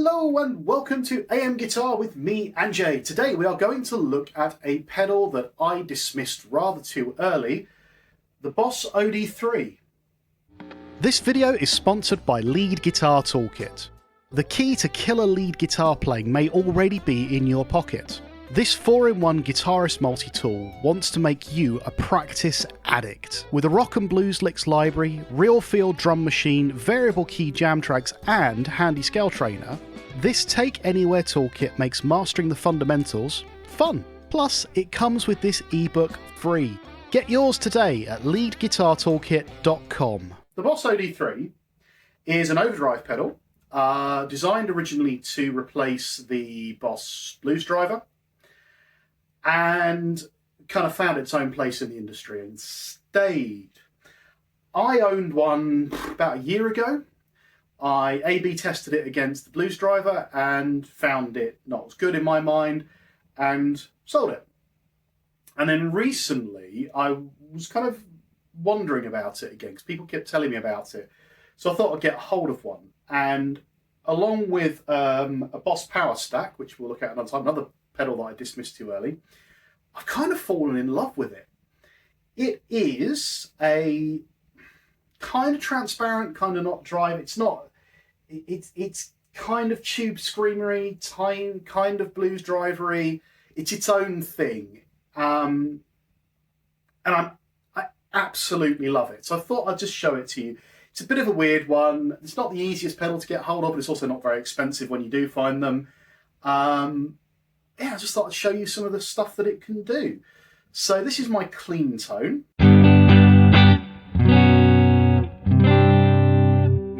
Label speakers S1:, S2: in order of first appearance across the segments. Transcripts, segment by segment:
S1: Hello and welcome to AM Guitar with me, Anjay. Today we are going to look at a pedal that I dismissed rather too early, the Boss OD3. This video is sponsored by Lead Guitar Toolkit. The key to killer lead guitar playing may already be in your pocket. This 4-in-1 guitarist multi-tool wants to make you a practice addict. With a rock and blues licks library, real feel drum machine, variable key jam tracks and handy scale trainer, this Take Anywhere toolkit makes mastering the fundamentals fun. Plus, it comes with this ebook free. Get yours today at leadguitartoolkit.com. The Boss OD3 is an overdrive pedal designed originally to replace the Boss blues driver, and kind of found its own place in the industry and stayed. I owned one about a year ago. I A/B tested it against the blues driver and found it not as good in my mind and sold it. And then recently I was kind of wondering about it again because people kept telling me about it. So I thought I'd get hold of one. And along with a Boss Power Stack, which we'll look at another time, another pedal that I dismissed too early, I've kind of fallen in love with it. It is a kind of transparent, kind of not drive. It's kind of tube screamery, kind of blues drivery. It's its own thing. And I absolutely love it. So I thought I'd just show it to you. It's a bit of a weird one. It's not the easiest pedal to get hold of, but it's also not very expensive when you do find them. Yeah, I just thought I'd show you some of the stuff that it can do. So this is my clean tone. And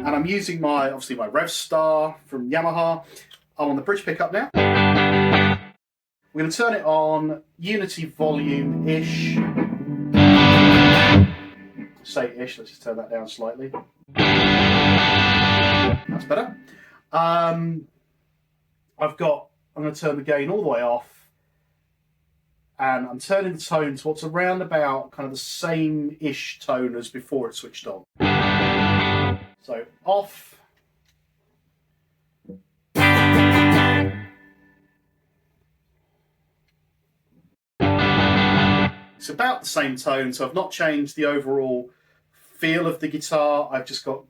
S1: I'm using obviously my Rev Star from Yamaha. I'm on the bridge pickup now. We're going to turn it on Unity volume-ish. Say ish, let's just turn that down slightly. That's better. I'm going to turn the gain all the way off, and I'm turning the tone to what's around about kind of the same-ish tone as before it switched on. So off. It's about the same tone, so I've not changed the overall feel of the guitar. I've just got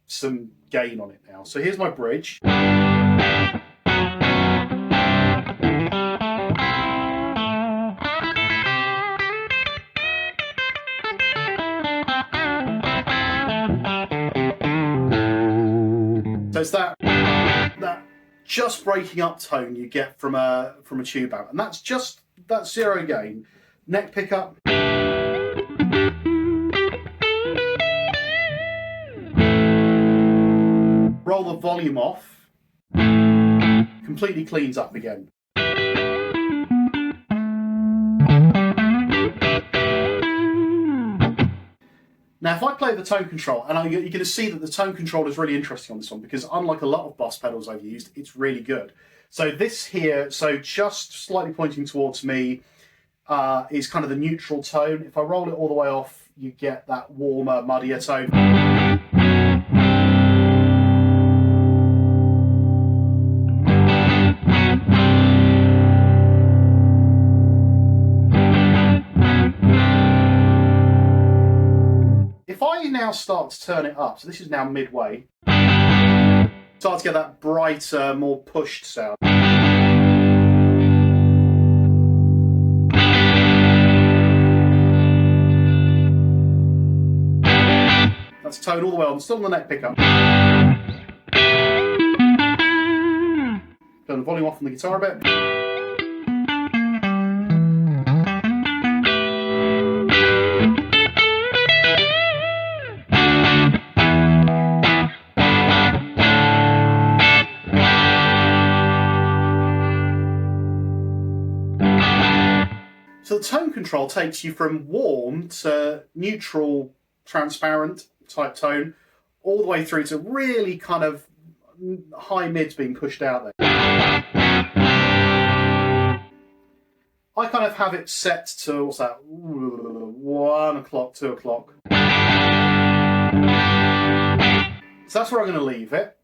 S1: some gain on it now. So here's my bridge. So it's that just breaking up tone you get from a tube amp, and that's just that zero gain. Neck pickup. Roll the volume off. Completely cleans up again. Now, if I play the tone control, and you're going to see that the tone control is really interesting on this one because unlike a lot of Boss pedals I've used, it's really good. So this here, so just slightly pointing towards me, is kind of the neutral tone. If I roll it all the way off, you get that warmer, muddier tone. If I now start to turn it up, so this is now midway, start to get that brighter, more pushed sound. That's tone all the way on, still on the neck pickup. Turn the volume off on the guitar a bit. So the tone control takes you from warm to neutral, transparent type tone, all the way through to really kind of high mids being pushed out there. I kind of have it set to, what's that, 1 o'clock, 2 o'clock. So that's where I'm going to leave it.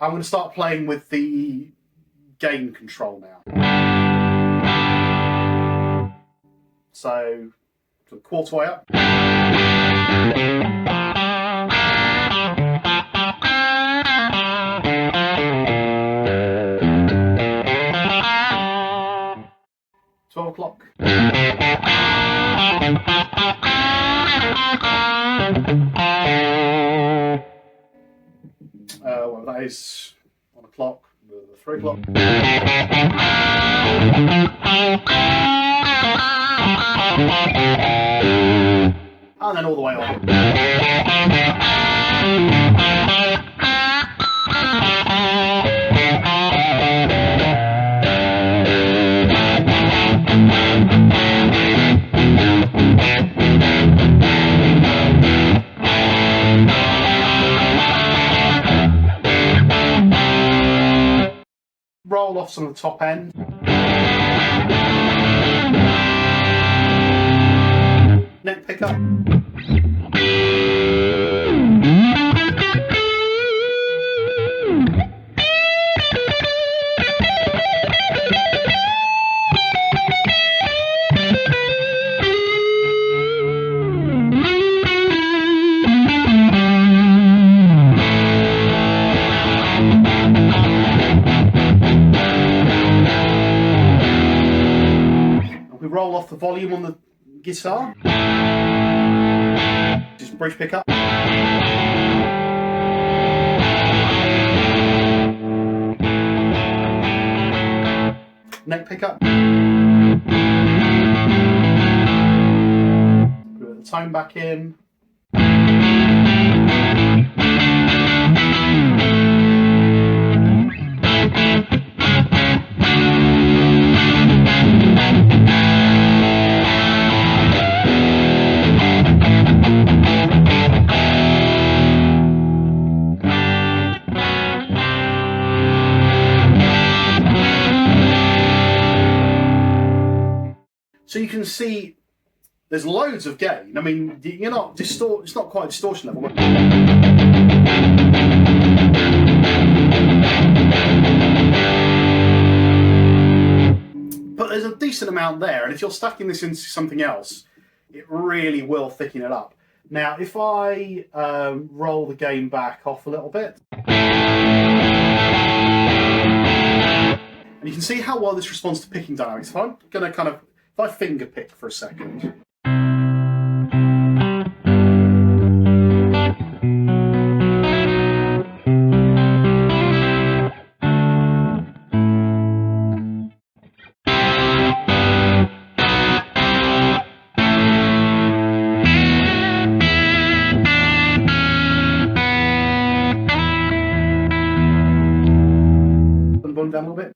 S1: I'm going to start playing with the gain control now. So, to the quarter way up. O'clock. Well, that is 1 o'clock, 3 o'clock. And then all the way on. Roll off some of the top end. Neck pickup. Roll off the volume on the guitar. Just bridge pickup. Neck pickup. Put the tone back in. So you can see there's loads of gain. I mean, you're not it's not quite distortion level. But there's a decent amount there, and if you're stacking this into something else, it really will thicken it up. Now, if I roll the gain back off a little bit, and you can see how well this responds to picking dynamics. If I'm going to if I finger pick for a second. Put the volume down a little bit.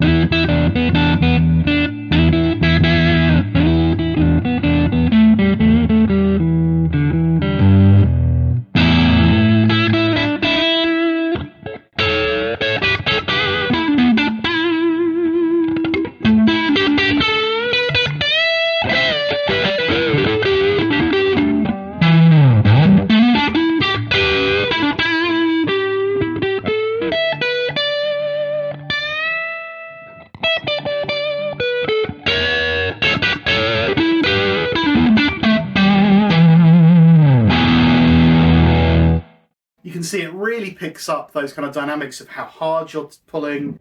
S1: You can see it really picks up those kind of dynamics of how hard you're pulling.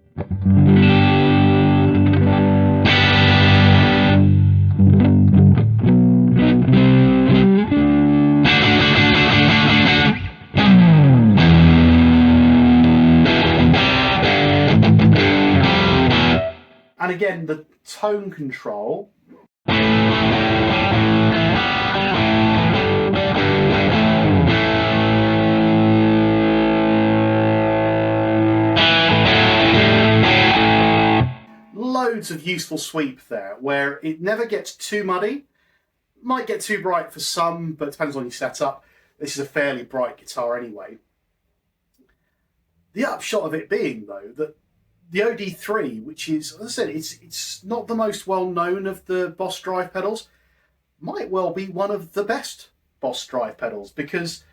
S1: And again, the tone control. Loads of useful sweep there, where it never gets too muddy. Might get too bright for some, but it depends on your setup. This is a fairly bright guitar anyway. The upshot of it being, though, that the OD3, which is, as I said, it's not the most well-known of the Boss drive pedals, might well be one of the best Boss drive pedals, because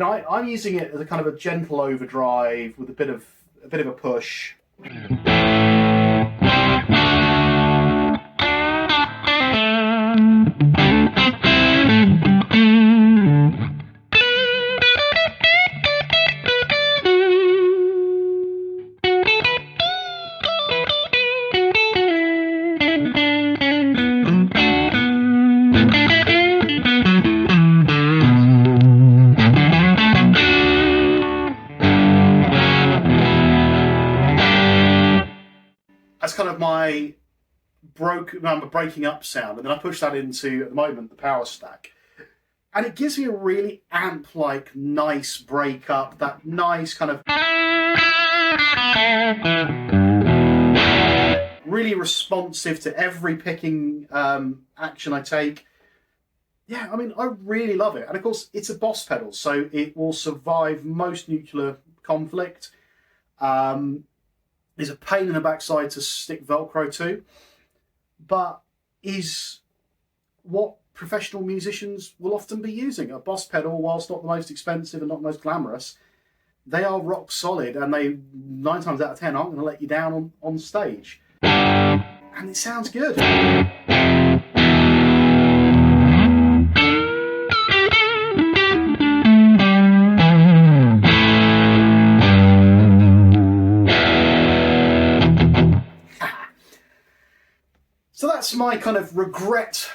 S1: I'm using it as a kind of a gentle overdrive with a bit of a bit of a push. That's kind of my breaking up sound, and then I push that into, at the moment, the power stack. And it gives me a really amp-like, nice break up, that nice kind of really responsive to every picking action I take. Yeah, I mean, I really love it. And of course, it's a Boss pedal, so it will survive most nuclear conflict. Is a pain in the backside to stick Velcro to, but is what professional musicians will often be using. A Boss pedal, whilst not the most expensive and not the most glamorous, they are rock solid, and they 9 times out of 10 aren't going to let you down on stage. And it sounds good. So that's my kind of regret.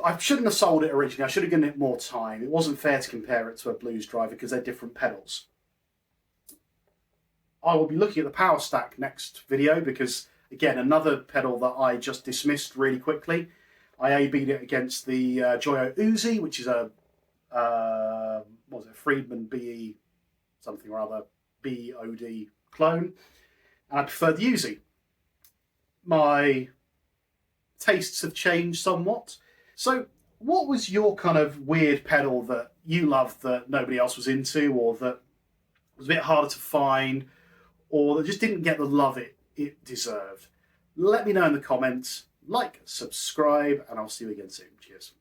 S1: I shouldn't have sold it originally. I should have given it more time. It wasn't fair to compare it to a blues driver because they're different pedals. I will be looking at the power stack next video because, again, another pedal that I just dismissed really quickly. I A-B'd it against the Joyo Uzi, which is a, what was it, Friedman BE something or other, BOD clone. And I preferred the Uzi. My tastes have changed somewhat. So what was your kind of weird pedal that you loved that nobody else was into, or that was a bit harder to find, or that just didn't get the love it deserved? Let me know in the comments. Like, subscribe, and I'll see you again soon. Cheers.